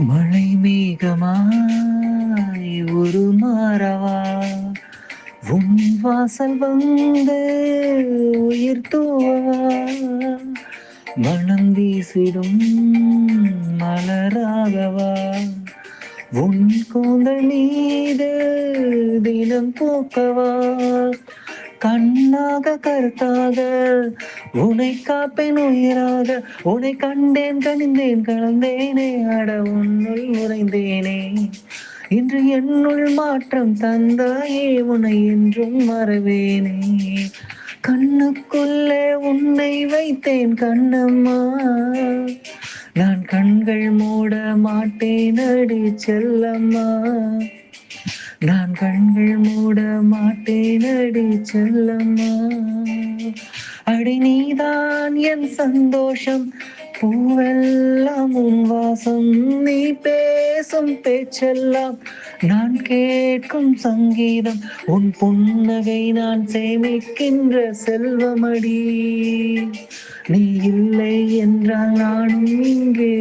மழை மேகமாய் உருமாறவா உன் வாசல் வந்து உயிர் தூவவா மனம் வீசிடும் மலராகவா உன் கூந்தல் மீது தினம் பூக்கவா கண்ணாக கருத்தாக உன்னை காப்பேன் உயிராக உன்னை கண்டேன் கனிந்தேன் கலந்தேனே அட உன்னுள் உறைந்தேனே இன்று என்னுள் மாற்றம் தந்தாயே உன்னை என்றும் மறவேனே கண்ணுக்குள்ளே உன்னை வைத்தேன் கண்ணம்மா நான் கண்கள் மூட மாட்டேன் அடி செல்லம்மா நான் கண்கள் மூட மாட்டேன் அடி செல்லம்மா அடி நீதான் என் சந்தோஷம் பூவெல்லாம் உன் வாசம் நீ பேசும் பேச்செல்லாம் நான் கேட்கும் சங்கீதம் உன் புன்னகை நான் சேமிக்கின்ற செல்வமடி நீ இல்லை என்றால் நானும் இங்கே